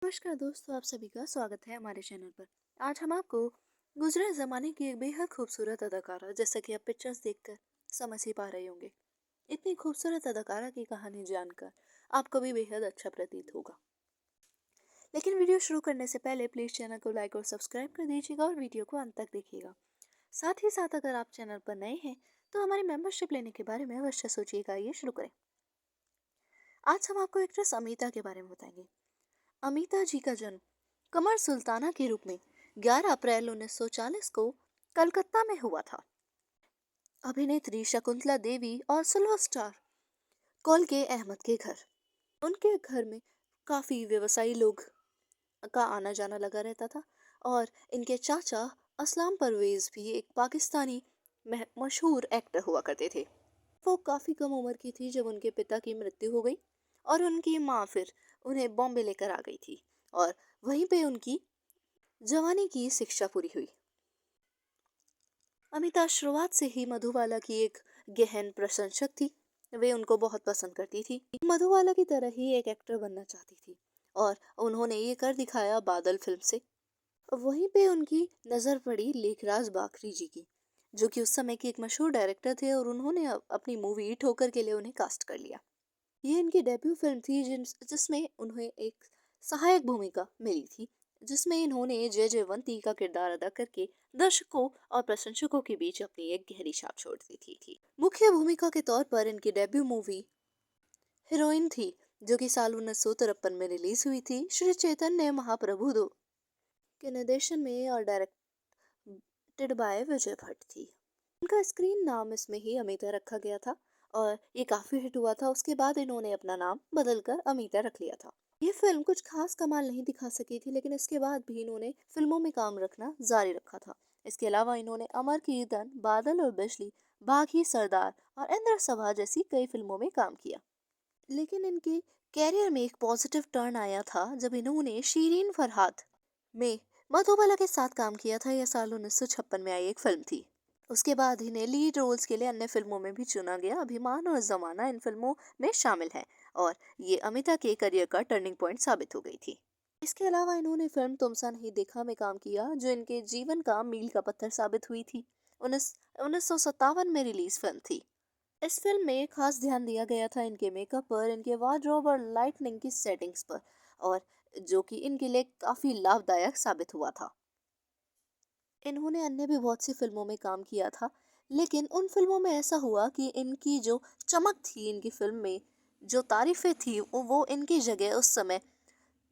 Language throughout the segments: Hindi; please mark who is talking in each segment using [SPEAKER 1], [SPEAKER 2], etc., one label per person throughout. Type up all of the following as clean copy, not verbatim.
[SPEAKER 1] नमस्कार दोस्तों, आप सभी का स्वागत है हमारे चैनल पर। आज हम आपको गुजरे ज़माने की एक बेहद खूबसूरत अदाकारा, जैसा कि आप पिक्चर्स देखकर समझ ही पा रहे होंगे, इतनी खूबसूरत अदाकारा की कहानी जानकर आपको भी बेहद अच्छा प्रतीत होगा। लेकिन वीडियो शुरू करने से पहले प्लीज़ चैनल को लाइक और सब्सक्राइब कर दीजिएगा और वीडियो को अंत तक देखिएगा। साथ ही साथ अगर आप चैनल पर नए हैं तो हमारी मेंबरशिप लेने के बारे में अवश्य सोचिएगा। ये शुरू करें। आज हम आपको एक्ट्रेस अमीता के बारे में बताएंगे। अमीता जी का जन्म कमर सुल्ताना के रूप में 11 अप्रैल 1940 को कलकत्ता में हुआ था। अभिनेत्री शकुंतला देवी और सिल्वर स्टार कौल अहमद के घर, उनके घर में काफ़ी व्यवसायी लोग का आना जाना लगा रहता था। और इनके चाचा असलाम परवेज भी एक पाकिस्तानी मशहूर एक्टर हुआ करते थे। वो काफ़ी कम उम्र की थी जब उनके पिता की मृत्यु हो गई और उनकी माँ फिर उन्हें बॉम्बे लेकर आ गई थी और वहीं पे उनकी जवानी की शिक्षा पूरी हुई। अमिता शुरुआत से ही मधुबाला की एक गहन प्रशंसक थी। वे उनको बहुत पसंद करती थी। मधुबाला की तरह ही एक एक्टर बनना चाहती थी और उन्होंने ये कर दिखाया बादल फिल्म से। वहीं पे उनकी नज़र पड़ी लेखराज बाखरी जी की, जो कि उस समय के एक मशहूर डायरेक्टर थे और उन्होंने अपनी मूवी ठोकर के लिए उन्हें कास्ट कर लिया। ये इनकी डेब्यू फिल्म थी जिसमें उन्हें एक सहायक भूमिका मिली थी, जिसमें इन्होंने जय जयवंती का किरदार अदा करके दर्शकों और प्रशंसकों के बीच अपनी एक गहरी छाप छोड़ दी थी। मुख्य भूमिका के तौर पर इनकी डेब्यू मूवी हीरोइन थी, जो कि साल 1953 में रिलीज हुई थी। श्री चैतन्य महाप्रभु दो के निर्देशन में और डायरेक्टेड बाय विजय भट्ट थी। उनका स्क्रीन नाम इसमें ही अमिता रखा गया था और ये काफी हिट हुआ था। उसके बाद इन्होंने अपना नाम बदलकर अमिता रख लिया था। ये फिल्म कुछ खास कमाल नहीं दिखा सकी थी, लेकिन इसके बाद भी इन्होंने फिल्मों में काम रखना जारी रखा था। इसके अलावा इन्होंने अमर कीर्तन, बादल और बिजली, बागी, सरदार और इंद्र सभा जैसी कई फिल्मों में काम किया। लेकिन इनके कैरियर में एक पॉजिटिव टर्न आया था जब इन्होंने शीरीन फरहाद में मधुबाला के साथ काम किया था। यह साल 1956 में आई एक फिल्म थी। उसके बाद इन्हें लीड रोल्स के लिए अन्य फिल्मों में भी चुना गया। अभिमान और जमाना इन फिल्मों में शामिल हैं और ये अमिता के करियर का टर्निंग पॉइंट साबित हो गई थी। इसके अलावा इन्होंने फिल्म तुमसा नहीं देखा में काम किया, जो इनके जीवन का मील का पत्थर साबित हुई थी। 1957 में रिलीज फिल्म थी। इस फिल्म में खास ध्यान दिया गया था इनके मेकअप पर, इनके वार्डरोब और लाइटनिंग की सेटिंग्स पर, और जो कि इनके लिए काफी लाभदायक साबित हुआ था। इन्होंने अन्य भी बहुत सी फिल्मों में काम किया था, लेकिन उन फिल्मों में ऐसा हुआ कि इनकी जो चमक थी, इनकी फिल्म में जो तारीफें थी, वो इनकी जगह उस समय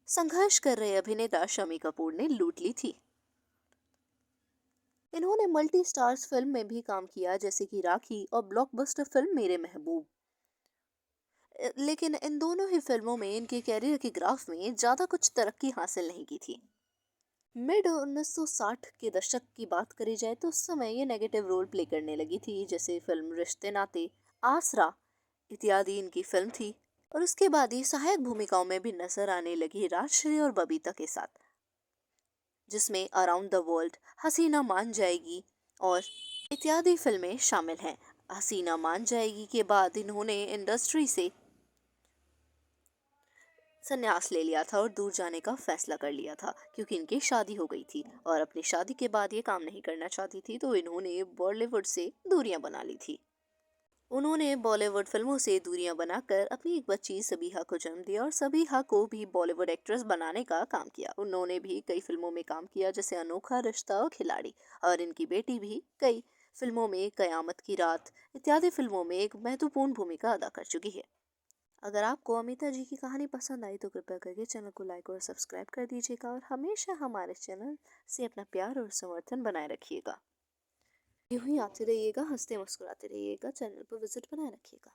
[SPEAKER 1] संघर्ष कर रहे अभिनेता शम्मी कपूर ने लूट ली थी। इन्होंने मल्टी स्टार्स फिल्म में भी काम किया, जैसे कि राखी और ब्लॉकबस्टर फिल्म मेरे महबूब। लेकिन इन दोनों ही फिल्मों में इनके कैरियर के ग्राफ में ज्यादा कुछ तरक्की हासिल नहीं की थी। मिड 1960 के दशक की बात करी जाए तो उस समय ये नेगेटिव रोल प्ले करने लगी थी, जैसे फिल्म रिश्ते नाते, आसरा इत्यादि इनकी फिल्म थी। और उसके बाद ही सहायक भूमिकाओं में भी नजर आने लगी राजश्री और बबीता के साथ, जिसमें अराउंड द वर्ल्ड, हसीना मान जाएगी और इत्यादि फिल्में शामिल हैं। हसीना मान जाएगी के बाद इन्होंने इंडस्ट्री से संन्यास ले लिया था और दूर जाने का फैसला कर लिया था, क्योंकि इनकी शादी हो गई थी और अपनी शादी के बाद ये काम नहीं करना चाहती थी, तो इन्होंने बॉलीवुड से दूरियां बना ली थी। उन्होंने बॉलीवुड फिल्मों से दूरियां बनाकर अपनी एक बच्ची सबीहा को जन्म दिया और सबीहा को भी बॉलीवुड एक्ट्रेस बनाने का काम किया। उन्होंने भी कई फिल्मों में काम किया, जैसे अनोखा रिश्ता और खिलाड़ी, और इनकी बेटी भी कई फिल्मों में कयामत की रात इत्यादि फिल्मों में एक महत्वपूर्ण भूमिका अदा कर चुकी है। अगर आपको अमिता जी की कहानी पसंद आई तो कृपया करके चैनल को लाइक और सब्सक्राइब कर दीजिएगा और हमेशा हमारे चैनल से अपना प्यार और समर्थन बनाए रखिएगा। यूं ही आते रहिएगा, हंसते मुस्कुराते रहिएगा, चैनल पर विजिट बनाए रखिएगा।